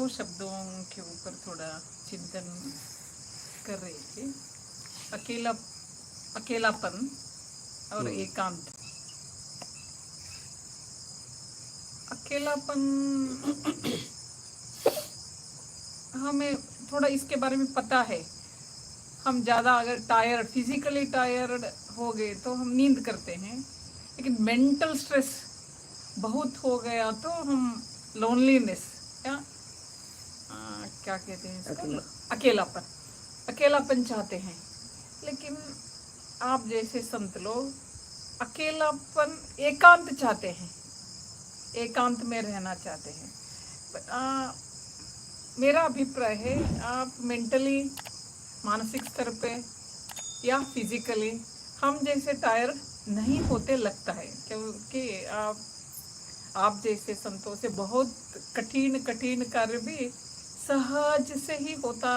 दो शब्दों के ऊपर थोड़ा चिंतन कर रही थी। अकेलापन और एकांत। अकेलापन हमें थोड़ा इसके बारे में पता है। हम ज़्यादा अगर फिजिकली टायर्ड हो गए तो हम नींद करते हैं, लेकिन मेंटल स्ट्रेस बहुत हो गया तो हम लोनलीनेस या क्या कहते हैं इसको, अकेलापन चाहते हैं। लेकिन आप जैसे संत लोग अकेलापन एकांत चाहते हैं, एकांत में रहना चाहते हैं। मेरा अभिप्राय है आप मेंटली, मानसिक स्तर पे या फिजिकली हम जैसे टायर्ड नहीं होते लगता है, क्योंकि आप जैसे संतों से बहुत कठिन कार्य भी सहज से ही होता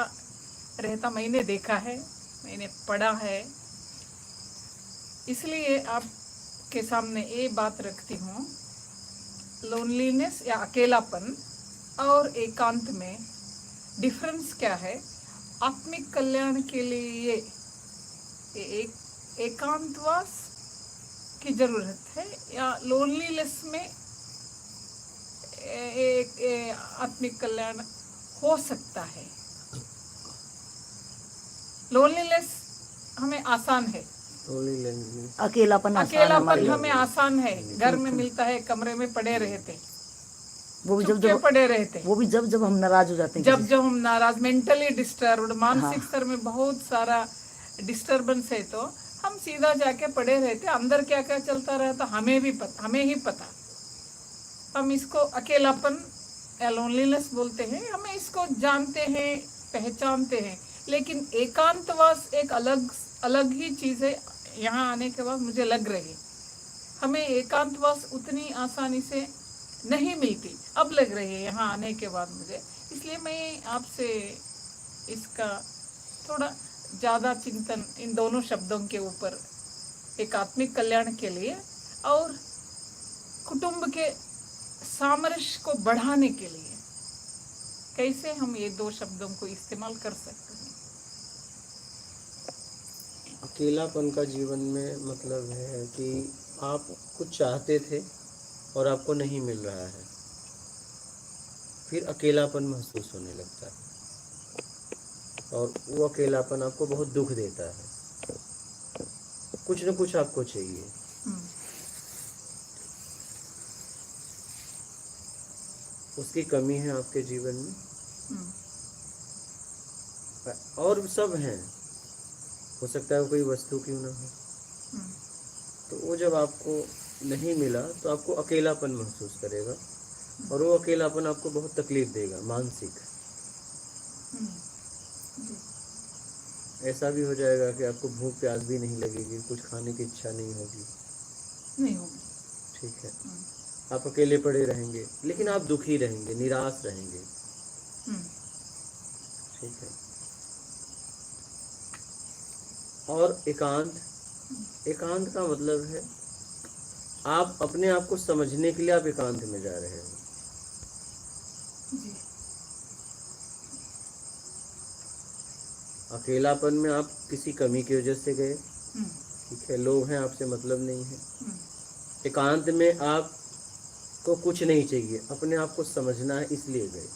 रहता। मैंने देखा है, मैंने पढ़ा है, इसलिए आपके सामने ये बात रखती हूँ। लोनलीनेस या अकेलापन और एकांत में डिफरेंस क्या है? आत्मिक कल्याण के लिए एक एकांतवास की जरूरत है या लोनलीनेस में एक आत्मिक कल्याण हो सकता है? लोनलीनेस हमें आसान है, अकेलापन हमें आसान है। घर में मिलता है, कमरे में पड़े रहते, वो भी जब पड़े रहते, वो भी जब हम नाराज हो जाते हैं, जब हम नाराज, मेंटली डिस्टर्ब्ड, मानसिक स्तर में बहुत सारा डिस्टर्बेंस है, तो हम सीधा जाके पड़े रहते। अंदर क्या क्या चलता रहता हमें ही पता। हम इसको अकेलापन या लोनलीनेस बोलते हैं। हमें इसको जानते हैं, पहचानते हैं। लेकिन एकांतवास एक अलग ही चीज है। यहाँ आने के बाद मुझे लग रही हमें एकांतवास उतनी आसानी से नहीं मिलती, अब लग रही है यहाँ आने के बाद मुझे। इसलिए मैं आपसे इसका थोड़ा ज़्यादा चिंतन इन दोनों शब्दों के ऊपर, एक आत्मिक कल्याण के लिए और कुटुंब के सामरस्य को बढ़ाने के लिए, कैसे हम ये दो शब्दों को इस्तेमाल कर सकते हैं। अकेलापन का जीवन में मतलब है कि आप कुछ चाहते थे और आपको नहीं मिल रहा है, फिर अकेलापन महसूस होने लगता है और वो अकेलापन आपको बहुत दुख देता है। कुछ न कुछ आपको चाहिए। उसकी कमी है आपके जीवन में, और सब हैं, हो सकता है कोई वस्तु क्यों ना हो। तो वो जब आपको नहीं मिला तो आपको अकेलापन महसूस करेगा और वो अकेलापन आपको बहुत तकलीफ देगा, मानसिक। ऐसा भी हो जाएगा कि आपको भूख प्यास भी नहीं लगेगी, कुछ खाने की इच्छा नहीं होगी। ठीक है, आप अकेले पड़े रहेंगे, लेकिन आप दुखी रहेंगे, निराश रहेंगे। ठीक है। और एकांत का मतलब है आप अपने आप को समझने के लिए आप एकांत में जा रहे हो। अकेलापन में आप किसी कमी की वजह से गए, ठीक है, लोग हैं, आपसे मतलब नहीं है। एकांत में आपको कुछ नहीं चाहिए, अपने आप को समझना है, इसलिए गए।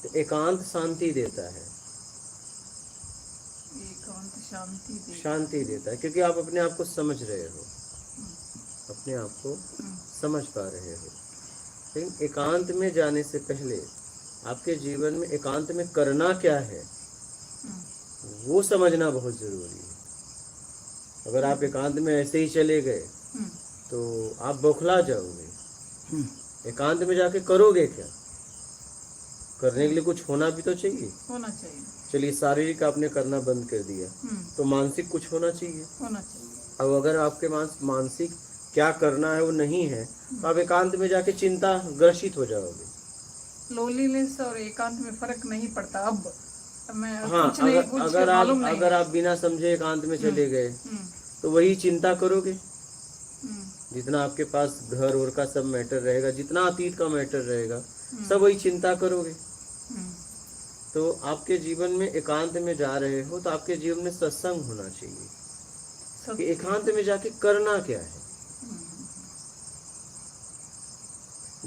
तो एकांत शांति देता है, शांति देता है, क्योंकि आप अपने आप को समझ रहे हो, अपने आप को समझ पा रहे हो। लेकिन एकांत में जाने से पहले आपके जीवन में एकांत में करना क्या है वो समझना बहुत जरूरी है। अगर आप एकांत में ऐसे ही चले गए तो आप बौखला जाओगे। एकांत में जाके करोगे क्या? करने के लिए कुछ होना भी तो चाहिए। चलिए, शारीरिक आपने करना बंद कर दिया तो मानसिक कुछ होना चाहिए। अब अगर आपके मानसिक क्या करना है वो नहीं है तो आप एकांत में जाके चिंता ग्रसित हो जाओगे। लोनलीनेस और एकांत में फर्क नहीं पड़ता अब। हाँ, अगर आप बिना समझे एकांत में चले गए तो वही चिंता करोगे। जितना आपके पास घर और का सब मैटर रहेगा, जितना अतीत का मैटर रहेगा, सब वही चिंता करोगे। हम्म, तो आपके जीवन में एकांत में जा रहे हो तो आपके जीवन में सत्संग होना चाहिए सब कि एकांत में जाके करना क्या है।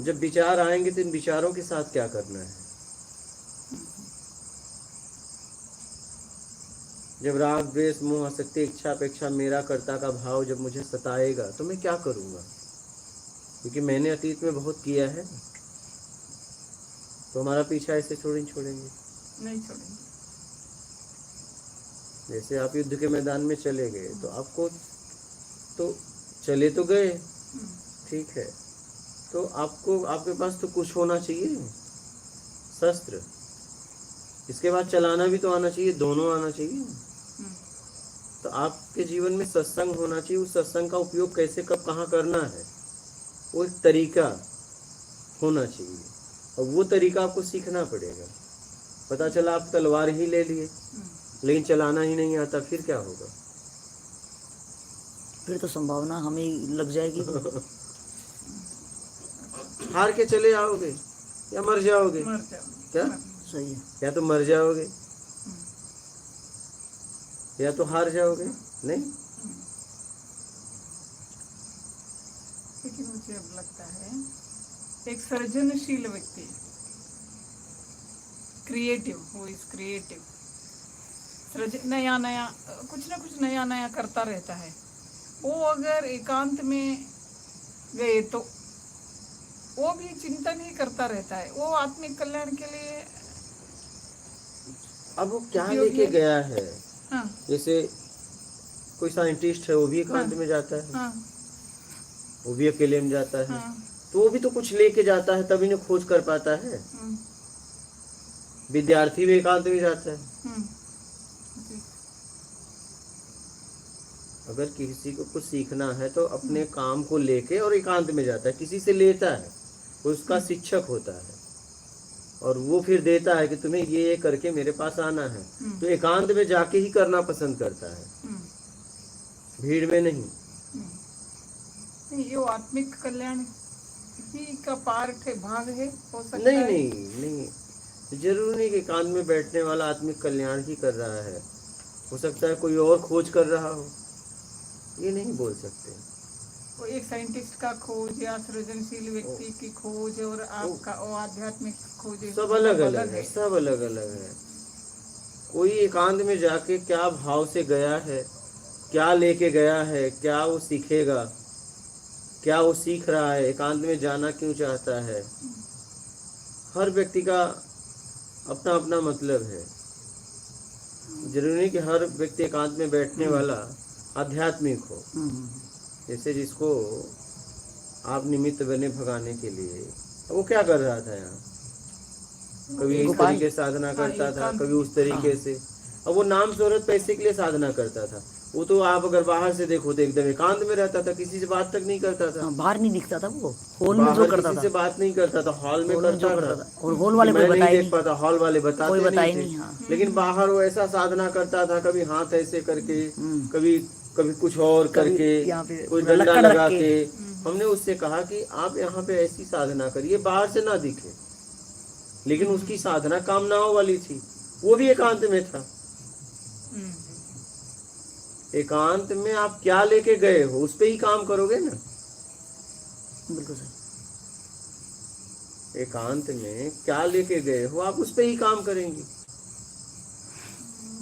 जब विचार आएंगे तो इन विचारों के साथ क्या करना है। जब राग द्वेष मोह आसक्ति इच्छा अपेक्षा मेरा कर्ता का भाव जब मुझे सताएगा तो मैं क्या करूंगा, क्योंकि मैंने अतीत में बहुत किया है। तो हमारा पीछा ऐसे छोड़ेंगे। नहीं छोड़ेंगे। जैसे आप युद्ध के मैदान में चले गए तो आपको तो चले तो गए, ठीक है, तो आपको आपके पास तो कुछ होना चाहिए, शस्त्र। इसके बाद चलाना भी तो आना चाहिए, दोनों आना चाहिए। तो आपके जीवन में सत्संग होना चाहिए। उस सत्संग का उपयोग कैसे कब कहाँ करना है वो एक तरीका होना चाहिए, और वो तरीका आपको सीखना पड़ेगा। पता चला आप तलवार ही ले लिए लेकिन चलाना ही नहीं आता, फिर क्या होगा? फिर तो संभावना हमें लग जाएगी। हार के चले आओगे या मर जाओगे? मर जाओ। क्या सही है। या तो मर जाओगे या तो हार जाओगे। नहीं, लेकिन मुझे अब लगता है एक सृजनशील व्यक्ति, क्रिएटिव, वो इज क्रिएटिव, नया नया कुछ ना कुछ नया नया करता रहता है। वो अगर एकांत में गए तो वो भी चिंतन ही करता रहता है। वो आत्मिक कल्याण के लिए अब वो क्या उपयोगी लेके है। गया है? हाँ जैसे कोई साइंटिस्ट है, वो भी एकांत में जाता है, हाँ वो भी अकेले में जाता है, हाँ तो वो भी तो कुछ लेके जाता है तभी ना खोज कर पाता है। विद्यार्थी भी एकांत में जाता है। जी, अगर किसी को कुछ सीखना है तो अपने काम को लेके और एकांत में जाता है, किसी से लेता है, उसका शिक्षक होता है और वो फिर देता है कि तुम्हें ये करके मेरे पास आना है। तो एकांत में जाके ही करना पसंद करता है, भीड़ में नहीं। नहीं, ये वो आत्मिक कल्याण ही का पार्ट है, भाग है, हो सकता नहीं है। नहीं नहीं, जरूरी नहीं कि एकांत में बैठने वाला आत्मिक कल्याण ही कर रहा है। हो सकता है कोई और खोज कर रहा हो, ये नहीं बोल सकते। वो एक साइंटिस्ट का खोज या सृजनशील व्यक्ति की खोज और आपका वो आध्यात्मिक खोज है, सब अलग अलग है, सब अलग अलग है। कोई एकांत में जाके क्या भाव से गया है, क्या लेके गया है, क्या वो सीखेगा, क्या वो सीख रहा है, एकांत में जाना क्यों चाहता है, हर व्यक्ति का अपना अपना मतलब है। जरूरी नहीं कि हर व्यक्ति एकांत में बैठने वाला आध्यात्मिक हो। जैसे जिसको आप निमित्त बने भगाने के लिए, वो क्या कर रहा था यहाँ, कभी इस तरीके से साधना करता था, कभी उस तरीके से। अब वो नाम शोहरत पैसे के लिए साधना करता था। वो तो आप अगर बाहर से देखो तो एकदम एकांत में रहता था, किसी से बात तक नहीं करता था। बाहर नहीं दिखता था, वो हॉल में जो करता किसी था, से बात नहीं करता था, हॉल में करता था। और हॉल वाले कोई मैं नहीं बताए देख पाता, हॉल वाले बताते नहीं थे। हाँ। लेकिन बाहर वो ऐसा साधना करता था, कभी हाथ ऐसे करके, कभी कभी कुछ और करके, कोई डंडा लगा के। हमने उससे कहा कि आप यहाँ पे ऐसी साधना करिए, बाहर से ना दिखे, लेकिन उसकी साधना कामनाओं वाली थी, वो भी एकांत में था। एकांत में आप क्या लेके गए हो उस पे ही काम करोगे ना। बिल्कुल सही। एकांत में क्या लेके गए हो आप उस पे ही काम करेंगे।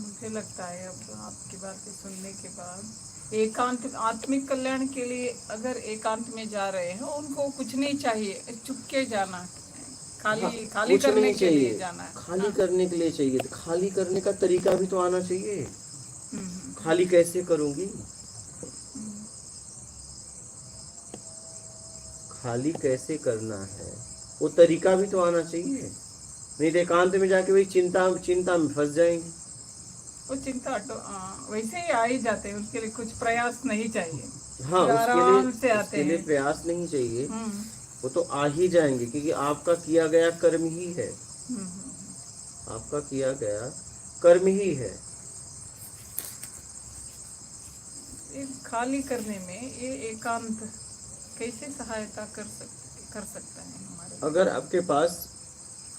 मुझे लगता है अब आपकी बातें सुनने के बाद एकांत आत्मिक कल्याण के लिए अगर एकांत में जा रहे हैं उनको कुछ नहीं चाहिए, चुपके जाना, खाली खाली करने के लिए जाना है। खाली करने के लिए चाहिए, तो खाली करने का तरीका भी तो आना चाहिए। खाली कैसे करूंगी, खाली कैसे करना है वो तरीका भी तो आना चाहिए। नहीं तो एकांत में जाके वही चिंता में फंस जाएंगे। वो चिंता वैसे ही आ ही जाते हैं, उसके लिए कुछ प्रयास नहीं चाहिए। हाँ, आराम से आते उसके लिए हैं। प्रयास नहीं चाहिए, वो तो आ ही जाएंगे, क्योंकि आपका किया गया कर्म ही है। आपका किया गया कर्म ही है। खाली करने में ये एकांत कैसे सहायता कर सकता है हमारे? अगर आपके पास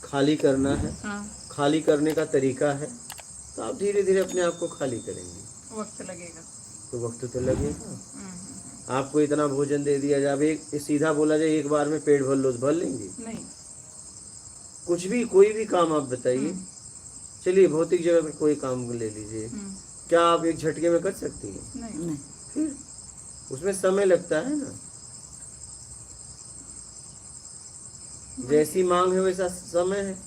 खाली करना है, हाँ, खाली करने का तरीका है, तो आप धीरे धीरे अपने आप को खाली करेंगे। वक्त लगेगा। तो वक्त तो लगेगा। आपको इतना भोजन दे दिया जाए, अब एक सीधा बोला जाए एक बार में पेट भर लो, तो भर लेंगे? नहीं। कुछ भी, कोई भी काम आप बताइए, चलिए भौतिक जगह में कोई काम ले लीजिए, क्या आप एक झटके में कर सकती हैं? नहीं। नहीं। फिर उसमें समय लगता है ना। जैसी मांग है वैसा समय है।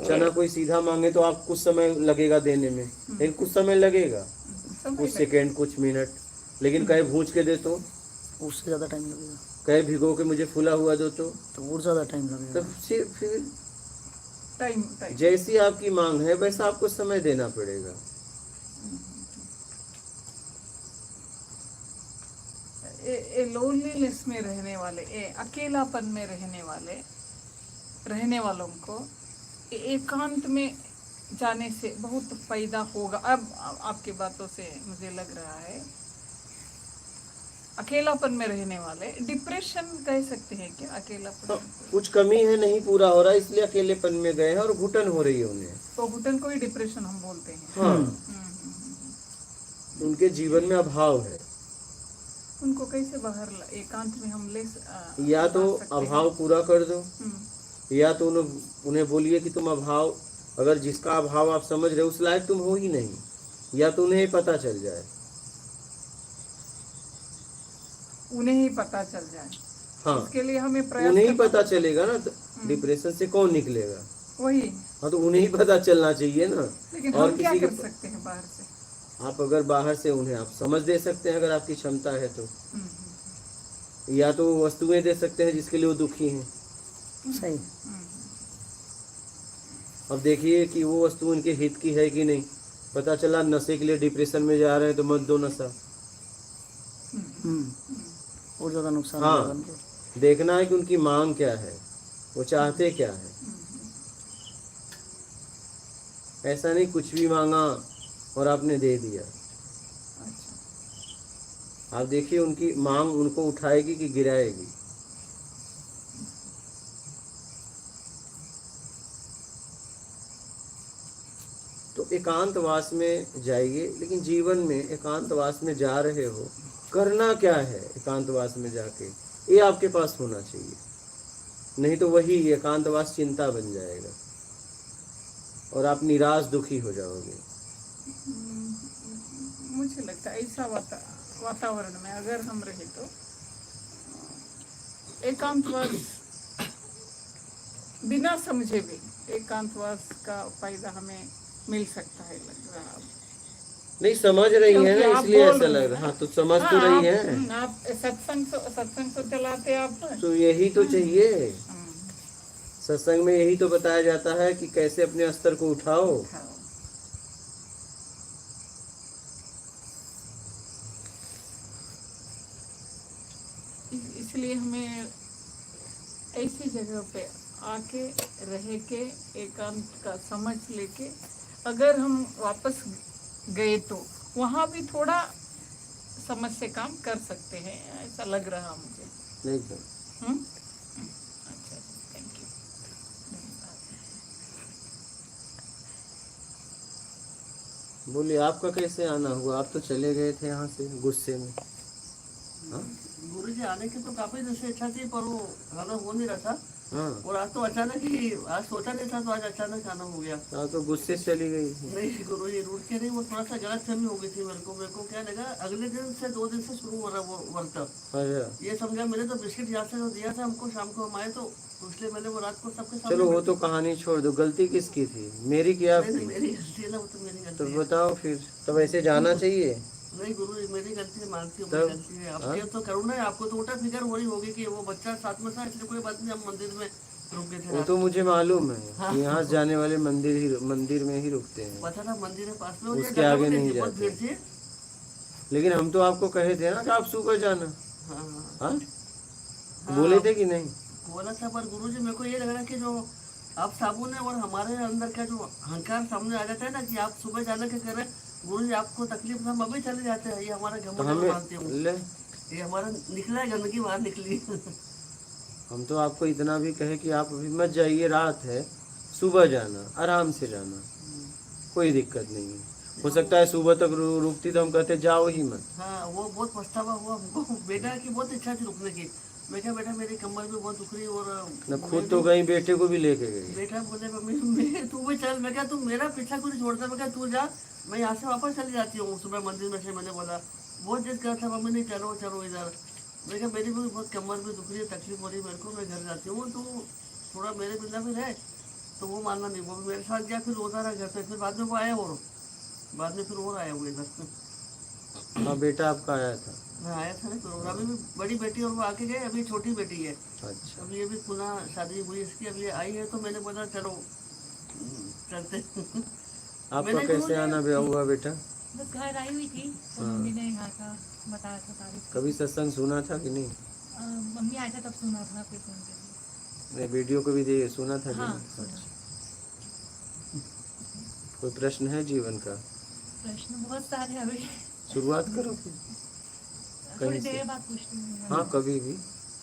चना कोई सीधा मांगे तो आप कुछ समय लगेगा देने में, लेकिन कुछ समय लगेगा, कुछ सेकंड, कुछ मिनट। लेकिन कहे भूंज के दे तो उससे ज़्यादा टाइम लगेगा। कहे भिगो के मुझे फूला हुआ दो तो और ज़्यादा टाइम लगेगा। फिर टाइम जैसी आपकी मांग है वैसा आपको समय देना पड़ेगा। लोनलीनेस में रहने वाले, अकेलापन में रहने वालों को एकांत में जाने से बहुत फायदा होगा। अब आपकी बातों से मुझे लग रहा है अकेलापन में रहने वाले, डिप्रेशन कह सकते हैं क्या अकेलापन? तो कुछ कमी है, नहीं पूरा हो रहा, इसलिए अकेलेपन में गए हैं और घुटन हो रही है उन्हें। तो घुटन को ही डिप्रेशन हम बोलते हैं। हाँ, उनके जीवन में अभाव है। उनको कैसे बाहर एकांत में हम या तो अभाव पूरा कर दो, या तो उन्हें बोलिए कि तुम अभाव, अगर जिसका अभाव आप समझ रहे हो उस लायक तुम हो ही नहीं, या तो उन्हें पता चल जाए। उन्हें ही पता चल जाए। हाँ, इसके लिए हमें प्रयास उन्हें ही पता चलेगा ना, तो डिप्रेशन से कौन निकलेगा? वही। हाँ, तो उन्हें ही पता चलना चाहिए ना। लेकिन और हम क्या किसी कर सकते हैं बाहर से? आप अगर बाहर से उन्हें आप समझ दे सकते हैं, अगर आपकी क्षमता है तो, या तो वस्तुएं दे सकते हैं जिसके लिए वो दुखी हैं। सही। अब देखिए कि वो वस्तु उनके हित की है कि नहीं। पता चला नशे के लिए डिप्रेशन में जा रहे हैं तो मत दो नशा। और ज़्यादा नुकसान हाँ, होगा उनको। देखना है कि उनकी मांग क्या है, वो चाहते क्या है। ऐसा नहीं कुछ भी मांगा और आपने दे दिया। आप देखिए उनकी मांग उनको उठाएगी कि गिराएगी। तो एकांतवास में जाइए, लेकिन जीवन में एकांतवास में जा रहे हो, करना क्या है एकांतवास में जाके, ये आपके पास होना चाहिए। नहीं तो वही एकांतवास चिंता बन जाएगा और आप निराश दुखी हो जाओगे। मुझे लगता है ऐसा वातावरण में अगर हम रहे तो एकांतवास बिना समझे भी एकांतवास का फायदा हमें मिल सकता है, लग रहा है। नहीं समझ रही है ना, इसलिए ऐसा लग रहा। हाँ, तो समझ तो रही है। आप सत्संग तो चलाते आप, तो यही तो चाहिए। सत्संग में यही तो बताया जाता है कि कैसे अपने स्तर को उठाओ। इसलिए हमें ऐसी जगह पे आके रह के एकांत का समझ लेके अगर हम वापस गए तो वहाँ भी थोड़ा समझ से काम कर सकते हैं, ऐसा लग रहा मुझे। एकदम। अच्छा, थैंक यू। बोलिए आपका कैसे आना हुआ? आप तो चले गए थे यहाँ से गुस्से में। गुरु जी आने की तो काफी दिन से इच्छा थी, पर वो आना हो नहीं रहा था। हाँ, और आज तो अचानक ही, आज सोचा नहीं था तो आज अचानक आना हो गया। तो गुस्से से चली गई। नहीं गुरु जी रूठ के नहीं, वो थोड़ा सा गलतफहमी हो गई थी। मेरे को क्या लगा, अगले दिन से 2 दिन से शुरू हो रहा वो व्रत। अच्छा, ये समझा, मैंने तो बिस्किट यहाँ से दिया था हमको, शाम को हम आए तो इसलिए मैंने वो रात को सबके सामने। चलो वो तो कहानी छोड़ दो, गलती किसकी थी? मेरी की आपकी? मेरी गलती है ना, वो तो मेरी गलती तो है। बताओ फिर, तब ऐसे जाना चाहिए। नहीं गुरु जी मेरी गलती है, मानती हूँ तब? गलती है। आपके तो करुणा है, आपको तो उल्टा फिक्र हो रही होगी कि वो बच्चा साथ में था, इसलिए कोई बात नहीं, हम मंदिर में रुक गए थे। वो तो मुझे मालूम है कि यहाँ से जाने वाले मंदिर में ही रुकते हैं, पता था मंदिर है पास में, उसके आगे नहीं बहुत भीड़ जाते। थी। लेकिन हम तो आपको कहे थे ना कि आप सुबह जाना। हाँ हाँ, बोले थे कि नहीं? बोला था, पर गुरुजी मेरे को ये लग रहा है कि जो आप साबुन है और हमारे अंदर का जो अहंकार सामने आ जाता है ना कि आप सुबह जाने के कह रहे हैं, गुरुजी आपको तकलीफ, हम अभी चले जाते हैं। ये हमारा तो घमंड हमें मानते हूँ, ले ये हमारा निकला है, गंदगी बाहर निकली। हम तो आपको इतना भी कहे कि आप अभी मत जाइए, रात है, सुबह जाना, आराम से जाना, कोई दिक्कत नहीं है। हो सकता है सुबह तक रुकती तो हम कहते जाओ ही मत। हाँ, वो बहुत पछतावा हुआ हमको। बेटा की बहुत इच्छा थी रुकने की। मैं क्या बेटा मेरी कमर भी बहुत दुख रही और न खुद तो गई, बेटे को भी लेके गई। बेटा बोले मम्मी तू भी चल। मैं क्या तू मेरा पीछा क्यों नहीं छोड़ता? मैं क्या तू जा, मैं यहाँ से वापस चली जाती हूँ सुबह मंदिर में से। मैंने बोला बहुत जिद कर था मम्मी नहीं चलो चलो इधर। मैं क्या मेरी भी बहुत कमर भी दुख रही है, तकलीफ हो रही है मेरे को, मैं घर जाती हूँ, तो थोड़ा मेरे बिंदा भी रहे। तो वो मानना नहीं, वो मेरे साथ गया, फिर रोता रहा घर पे। फिर बाद में वो आया और बाद में फिर और आया वो इधर। हाँ, बेटा आपका आया था। मैं आया था ना फिर। अभी भी बड़ी बेटी और वो आके गए, अभी छोटी बेटी है। अच्छा, अभी ये भी पुनः शादी हुई इसकी, अभी ये आई है, तो मैंने बोला चलो चलते। आपका मैंने कैसे बोला- आना ब्याह हुआ बेटा? बस घर आई हुई थी तो मम्मी ने यहाँ का बताया था तारीफ। कभी सत्संग सुना था कि नहीं? मम्मी आया था तब सुना था, फिर सुन के। नहीं, वीडियो को भी दे सुना था कि हाँ नहीं? सुना। कोई प्रश्न है जीवन का? प्रश्न बहुत सारे हैं अभी, शुरुआत करो। थोड़ी से। देर बाद पूछती हूँ। हाँ, कभी भी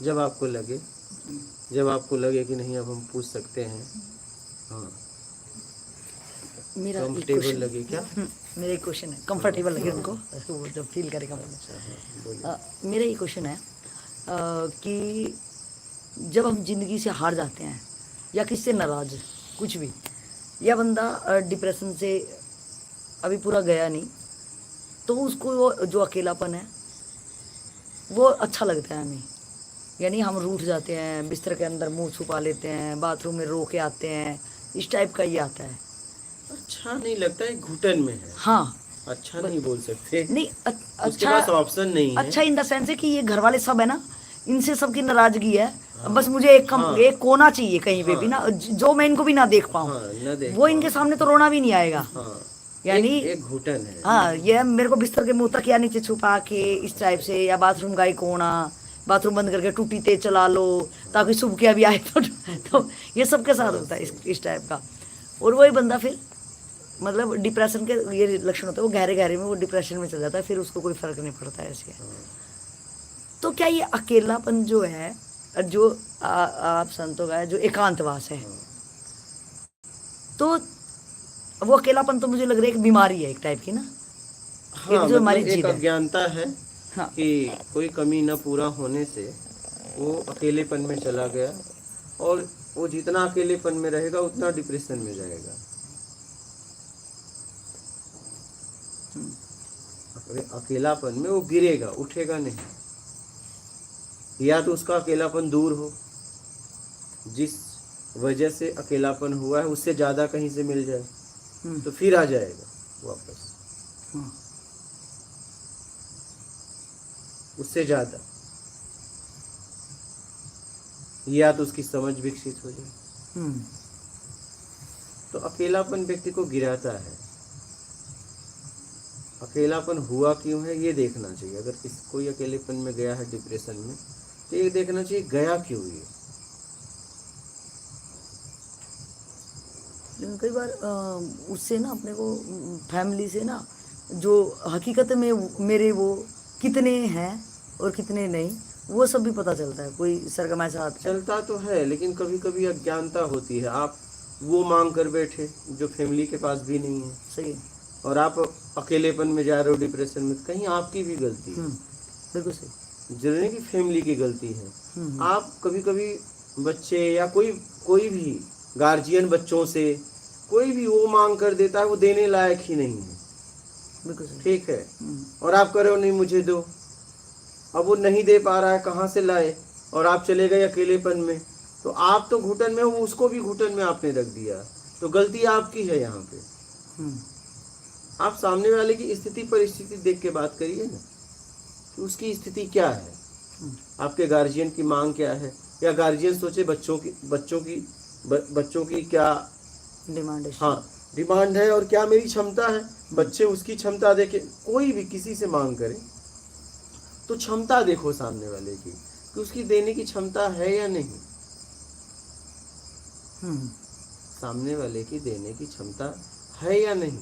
जब आपको लगे, कि नहीं अब हम पूछ सकते हैं। हाँ, मेरा एक कंफर्टेबल क्वेश्चन लगे क्या? मेरा एक क्वेश्चन है, कंफर्टेबल लगे उनको, वो जब फील करे कंफर्टेबल। मेरा ये क्वेश्चन है कि जब हम जिंदगी से हार जाते हैं या किससे नाराज, कुछ भी, या बंदा डिप्रेशन से अभी पूरा गया नहीं, तो उसको वो जो अकेलापन है वो अच्छा लगता है हमें। यानी हम रूठ जाते हैं, बिस्तर के अंदर मुंह छुपा लेते हैं, बाथरूम में रो के आते हैं, इस टाइप का ये आता है। अच्छा नहीं लगता है, घुटन में है। हाँ, अच्छा नहीं बोल सकते, नहीं उसके अच्छा, पास ऑप्शन नहीं है। अच्छा इन द सेंस है कि ये घर वाले सब है ना, इनसे सबकी नाराजगी है। बस मुझे एक कोना चाहिए कहीं पे भी ना, जो मैं इनको भी ना देख पाऊँ। हाँ, न देख वो इनके सामने तो रोना भी नहीं आएगा। हाँ, यानी एक घुटन है। हाँ, ये मेरे को बिस्तर के मुंह तक या नीचे छुपा के इस टाइप से, या बाथरूम का एक कोना, बाथरूम बंद करके टूटी तेज चला लो ताकि सुबह के अभी आए तो ये सबके साथ होता है इस टाइप का। और वही बंदा फिर मतलब डिप्रेशन के ये लक्षण होते हैं, वो गहरे गहरे में वो डिप्रेशन में चल जाता है, फिर उसको कोई फर्क नहीं पड़ता है ऐसे। तो क्या ये अकेलापन जो है, जो आप संतों का है, जो एकांतवास है, तो वो अकेलापन तो मुझे लग रहा है एक बीमारी है एक टाइप की ना। हाँ, एक जो हमारी मतलब एक जीत है। अज्ञानता है हाँ। कि कोई कमी न पूरा होने से वो अकेलेपन में चला गया, और वो जितना अकेलेपन में रहेगा उतना डिप्रेशन में जाएगा। अकेलापन में वो गिरेगा, उठेगा नहीं। या तो उसका अकेलापन दूर हो, जिस वजह से अकेलापन हुआ है उससे ज्यादा कहीं से मिल जाए, तो फिर आ जाएगा वापस उससे ज्यादा। या तो उसकी समझ विकसित हो जाए। तो अकेलापन व्यक्ति को गिराता है। अकेलापन हुआ क्यों है ये देखना चाहिए। अगर कोई अकेलेपन में गया है डिप्रेशन में, तो ये देखना चाहिए गया क्यों ये। लेकिन कई बार उससे ना अपने को फैमिली से ना, जो हकीकत में मेरे वो कितने हैं और कितने नहीं, वो सब भी पता चलता है। कोई सरगम ऐसा आता है। चलता तो है, लेकिन कभी कभी अज्ञानता होती है। आप वो मांग कर बैठे जो फैमिली के पास भी नहीं है, सही है। और आप अकेलेपन में जा रहे हो डिप्रेशन में, कहीं आपकी भी गलती है। बिल्कुल सही। जरूरी नहीं कि फैमिली की गलती है। आप कभी कभी बच्चे या कोई भी गार्जियन बच्चों से कोई भी वो मांग कर देता है, वो देने लायक ही नहीं है। बिल्कुल सही। ठीक है, और आप कह रहे हो नहीं मुझे दो। अब वो नहीं दे पा रहा है, कहाँ से लाए, और आप चले गए अकेलेपन में। तो आप तो घुटन में हो, उसको भी घुटन में आपने रख दिया, तो गलती आपकी है यहाँ पे। आप सामने वाले की स्थिति परिस्थिति देख के बात करिए ना, कि उसकी स्थिति क्या है, आपके गार्जियन की मांग क्या है। या गार्जियन सोचे बच्चों की क्या डिमांड है। हाँ डिमांड है, और क्या मेरी क्षमता है। बच्चे उसकी क्षमता देखे, कोई भी किसी से मांग करे तो क्षमता देखो सामने वाले की, कि उसकी देने की क्षमता है या नहीं। सामने वाले की देने की क्षमता है या नहीं,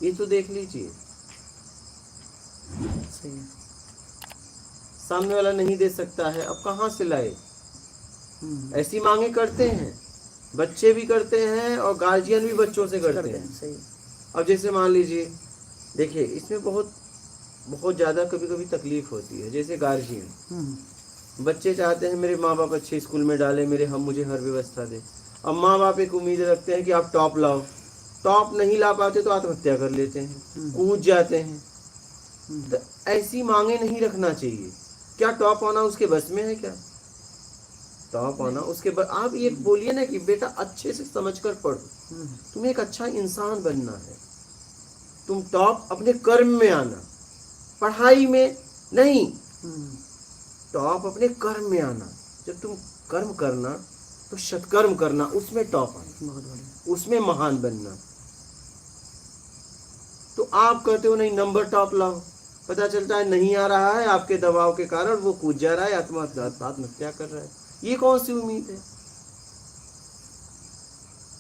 ये तो देख लीजिए। सही है। सामने वाला नहीं दे सकता है, अब कहाँ से लाए। ऐसी मांगे करते हैं, बच्चे भी करते हैं और गार्जियन भी बच्चों से करते हैं। सही। अब जैसे मान लीजिए, देखिए इसमें बहुत बहुत ज़्यादा कभी कभी तकलीफ होती है। जैसे गार्जियन, बच्चे चाहते हैं मेरे माँ बाप अच्छे स्कूल में डाले, मुझे हर व्यवस्था दे। अब माँ बाप एक उम्मीद रखते हैं कि आप टॉप लाओ, टॉप नहीं ला पाते तो आत्महत्या कर लेते हैं, कूद जाते हैं। तो ऐसी मांगे नहीं रखना चाहिए। क्या टॉप आना उसके बस में है? क्या टॉप आना उसके बस? आप ये बोलिए ना कि बेटा अच्छे से समझकर पढ़ो, तुम्हें एक अच्छा इंसान बनना है, तुम टॉप अपने कर्म में आना, पढ़ाई में नहीं। टॉप अपने कर्म में आना। जब तुम कर्म करना तो सत्कर्म करना, उसमें टॉप आना, उसमें महान बनना। तो आप कहते हो नहीं नंबर टॉप लाओ, पता चलता है नहीं आ रहा है, आपके दबाव के कारण वो कूद जा रहा है, आत्महत्या कर रहा है। ये कौन सी उम्मीद है?